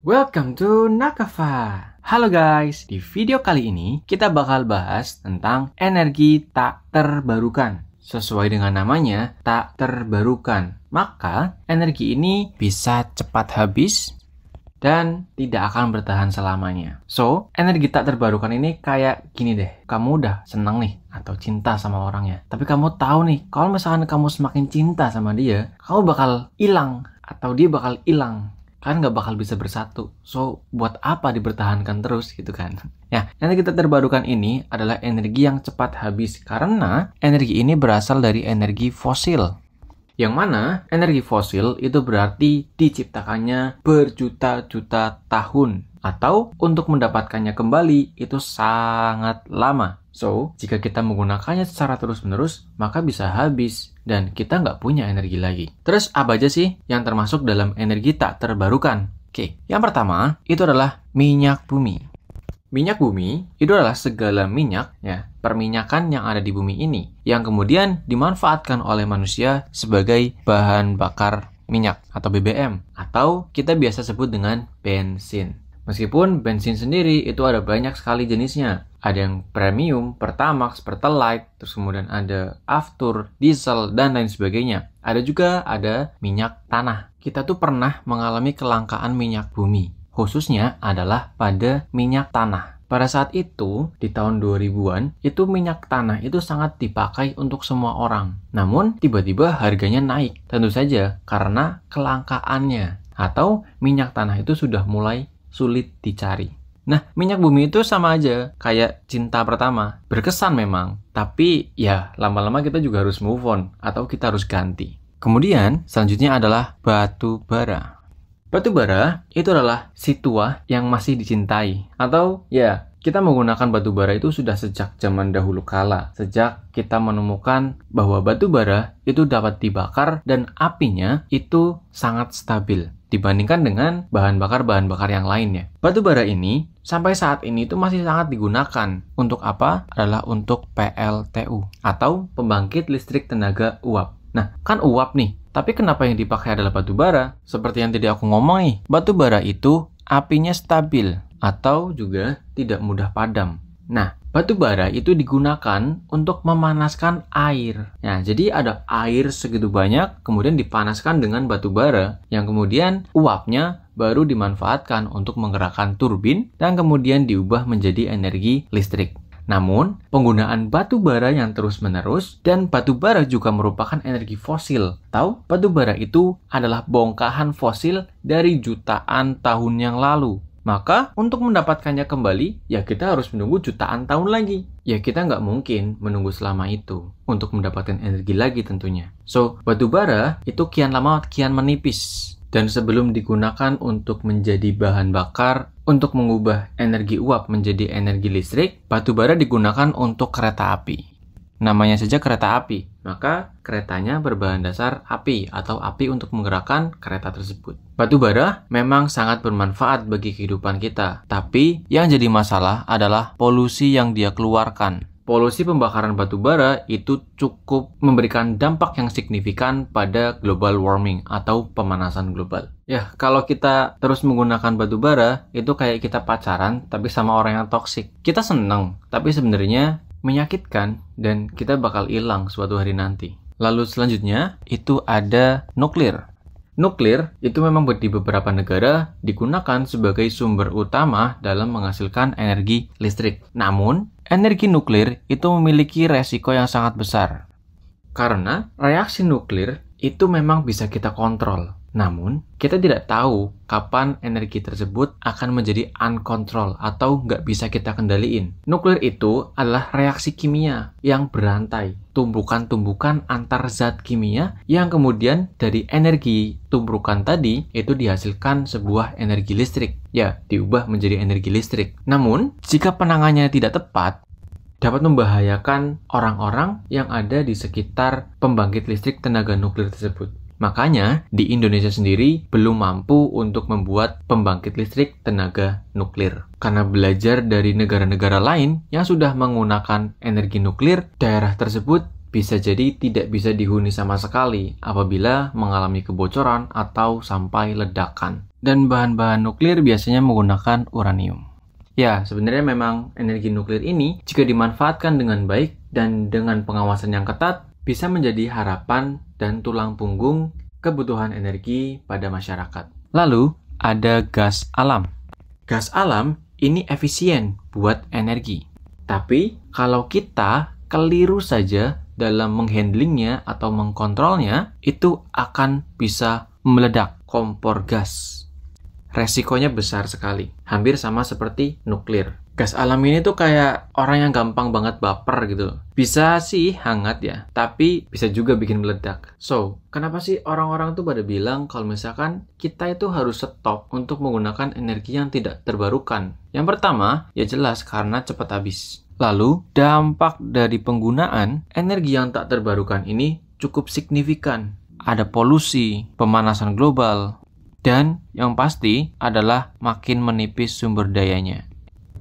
Welcome to Nakafa. Halo guys, di video kali ini kita bakal bahas tentang energi tak terbarukan. Sesuai dengan namanya, tak terbarukan. Maka, energi ini bisa cepat habis dan tidak akan bertahan selamanya. So, energi tak terbarukan ini kayak gini deh. Kamu udah seneng nih atau cinta sama orangnya. Tapi kamu tahu nih, kalau misalkan kamu semakin cinta sama dia, kamu bakal hilang atau dia bakal hilang. Kan nggak bakal bisa bersatu. So, buat apa dipertahankan terus gitu kan? Ya, energi tak terbarukan ini adalah energi yang cepat habis karena energi ini berasal dari energi fosil. Yang mana energi fosil itu berarti diciptakannya berjuta-juta tahun. Atau untuk mendapatkannya kembali itu sangat lama. So, jika kita menggunakannya secara terus-menerus, maka bisa habis dan kita nggak punya energi lagi. Terus apa aja sih yang termasuk dalam energi tak terbarukan? Oke, yang pertama itu adalah minyak bumi. Minyak bumi itu adalah segala minyak, ya, perminyakan yang ada di bumi ini, yang kemudian dimanfaatkan oleh manusia sebagai bahan bakar minyak atau BBM, atau kita biasa sebut dengan bensin. Meskipun bensin sendiri itu ada banyak sekali jenisnya. Ada yang premium, pertamax, pertalite, terus kemudian ada aftur, diesel, dan lain sebagainya. Ada minyak tanah. Kita tuh pernah mengalami kelangkaan minyak bumi. Khususnya adalah pada minyak tanah. Pada saat itu, di tahun 2000-an, itu minyak tanah itu sangat dipakai untuk semua orang. Namun, tiba-tiba harganya naik. Tentu saja karena kelangkaannya. Atau minyak tanah itu sudah mulai sulit dicari. Nah, minyak bumi itu sama aja kayak cinta pertama. Berkesan memang, tapi ya lama-lama kita juga harus move on atau kita harus ganti. Kemudian, selanjutnya adalah batu bara. Batu bara itu adalah situa yang masih dicintai. Atau ya, kita menggunakan batu bara itu sudah sejak zaman dahulu kala. Sejak kita menemukan bahwa batu bara itu dapat dibakar dan apinya itu sangat stabil dibandingkan dengan bahan bakar yang lainnya. Batu bara ini sampai saat ini itu masih sangat digunakan. Untuk apa? Adalah untuk PLTU atau pembangkit listrik tenaga uap. Nah, kan uap nih. Tapi kenapa yang dipakai adalah batu bara? Seperti yang tadi aku ngomong nih, batu bara itu apinya stabil atau juga tidak mudah padam. Nah, batu bara itu digunakan untuk memanaskan air. Nah, jadi ada air segitu banyak, kemudian dipanaskan dengan batu bara, yang kemudian uapnya baru dimanfaatkan untuk menggerakkan turbin, dan kemudian diubah menjadi energi listrik. Namun, penggunaan batu bara yang terus-menerus, dan batu bara juga merupakan energi fosil. Tahu, batu bara itu adalah bongkahan fosil dari jutaan tahun yang lalu. Maka, untuk mendapatkannya kembali, ya kita harus menunggu jutaan tahun lagi. Ya kita nggak mungkin menunggu selama itu untuk mendapatkan energi lagi tentunya. So, batu bara itu kian lama kian menipis. Dan sebelum digunakan untuk menjadi bahan bakar, untuk mengubah energi uap menjadi energi listrik, batu bara digunakan untuk kereta api. Namanya saja kereta api, maka keretanya berbahan dasar api atau api untuk menggerakkan kereta tersebut. Batu bara memang sangat bermanfaat bagi kehidupan kita, tapi yang jadi masalah adalah polusi yang dia keluarkan. Polusi pembakaran batu bara itu cukup memberikan dampak yang signifikan pada global warming atau pemanasan global. Ya, kalau kita terus menggunakan batu bara, itu kayak kita pacaran tapi sama orang yang toksik. Kita seneng, tapi sebenarnya menyakitkan dan kita bakal hilang suatu hari nanti. Lalu selanjutnya itu ada nuklir. Nuklir itu memang di beberapa negara digunakan sebagai sumber utama dalam menghasilkan energi listrik. Namun, energi nuklir itu memiliki resiko yang sangat besar. Karena reaksi nuklir itu memang bisa kita kontrol. Namun, kita tidak tahu kapan energi tersebut akan menjadi uncontrol atau nggak bisa kita kendaliin. Nuklir itu adalah reaksi kimia yang berantai. Tumbukan-tumbukan antar zat kimia yang kemudian dari energi tumbukan tadi itu dihasilkan sebuah energi listrik. Ya, diubah menjadi energi listrik. Namun, jika penanganannya tidak tepat, dapat membahayakan orang-orang yang ada di sekitar pembangkit listrik tenaga nuklir tersebut. Makanya, di Indonesia sendiri belum mampu untuk membuat pembangkit listrik tenaga nuklir. Karena belajar dari negara-negara lain yang sudah menggunakan energi nuklir, daerah tersebut bisa jadi tidak bisa dihuni sama sekali apabila mengalami kebocoran atau sampai ledakan. Dan bahan-bahan nuklir biasanya menggunakan uranium. Ya, sebenarnya memang energi nuklir ini jika dimanfaatkan dengan baik dan dengan pengawasan yang ketat bisa menjadi harapan dan tulang punggung kebutuhan energi pada masyarakat. Lalu, ada gas alam. Gas alam ini efisien buat energi. Tapi, kalau kita keliru saja dalam menghandlingnya atau mengkontrolnya, itu akan bisa meledak kompor gas. Resikonya besar sekali, hampir sama seperti nuklir. Gas alam ini tuh kayak orang yang gampang banget baper gitu. Bisa sih hangat ya, tapi bisa juga bikin meledak. So, kenapa sih orang-orang tuh pada bilang kalau misalkan kita itu harus stop untuk menggunakan energi yang tidak terbarukan? Yang pertama, ya jelas karena cepat habis. Lalu, dampak dari penggunaan energi yang tak terbarukan ini cukup signifikan. Ada polusi, pemanasan global, dan yang pasti adalah makin menipis sumber dayanya.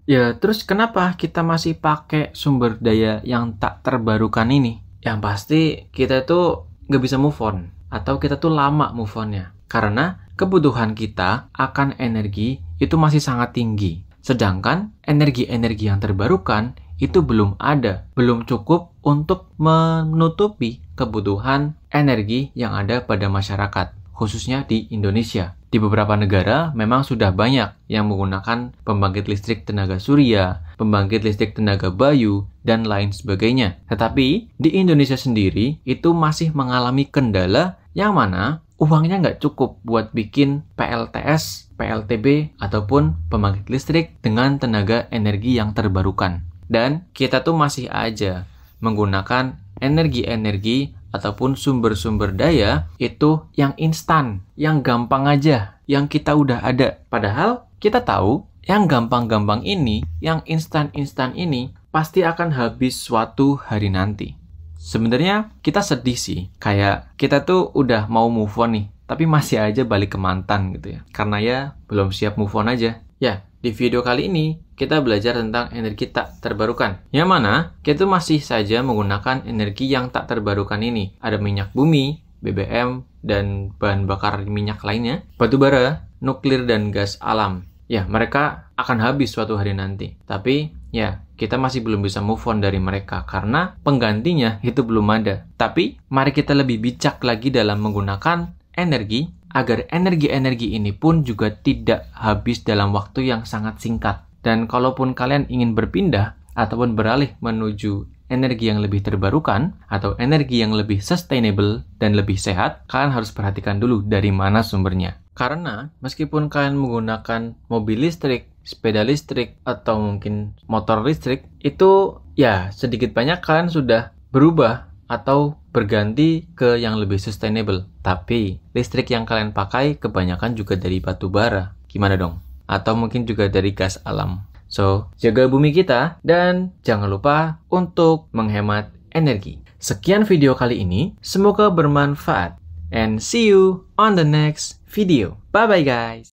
Ya, terus kenapa kita masih pakai sumber daya yang tak terbarukan ini? Yang pasti kita tuh nggak bisa move on, atau kita tuh lama move on-nya. Karena kebutuhan kita akan energi itu masih sangat tinggi. Sedangkan energi-energi yang terbarukan itu belum ada, belum cukup untuk menutupi kebutuhan energi yang ada pada masyarakat, khususnya di Indonesia. Di beberapa negara memang sudah banyak yang menggunakan pembangkit listrik tenaga surya, pembangkit listrik tenaga bayu, dan lain sebagainya. Tetapi di Indonesia sendiri itu masih mengalami kendala yang mana uangnya nggak cukup buat bikin PLTS, PLTB, ataupun pembangkit listrik dengan tenaga energi yang terbarukan. Dan kita tuh masih aja menggunakan energi-energi ataupun sumber-sumber daya itu yang instan, yang gampang aja, yang kita udah ada. Padahal kita tahu yang gampang-gampang ini, yang instan-instan ini pasti akan habis suatu hari nanti. Sebenarnya kita sedih sih, kayak kita tuh udah mau move on nih, tapi masih aja balik ke mantan gitu ya. Karena ya belum siap move on aja. Ya, di video kali ini kita belajar tentang energi tak terbarukan. Yang mana kita masih saja menggunakan energi yang tak terbarukan ini. Ada minyak bumi, BBM, dan bahan bakar minyak lainnya, batu bara, nuklir, dan gas alam. Ya, mereka akan habis suatu hari nanti. Tapi, ya, kita masih belum bisa move on dari mereka karena penggantinya itu belum ada. Tapi, mari kita lebih bijak lagi dalam menggunakan energi agar energi-energi ini pun juga tidak habis dalam waktu yang sangat singkat. Dan kalaupun kalian ingin berpindah ataupun beralih menuju energi yang lebih terbarukan atau energi yang lebih sustainable dan lebih sehat, kalian harus perhatikan dulu dari mana sumbernya. Karena meskipun kalian menggunakan mobil listrik, sepeda listrik, atau mungkin motor listrik, itu ya sedikit banyak kalian sudah berubah atau berganti ke yang lebih sustainable. Tapi listrik yang kalian pakai kebanyakan juga dari batu bara. Gimana dong? Atau mungkin juga dari gas alam. So, jaga bumi kita dan jangan lupa untuk menghemat energi. Sekian video kali ini, semoga bermanfaat. And see you on the next video. Bye-bye guys!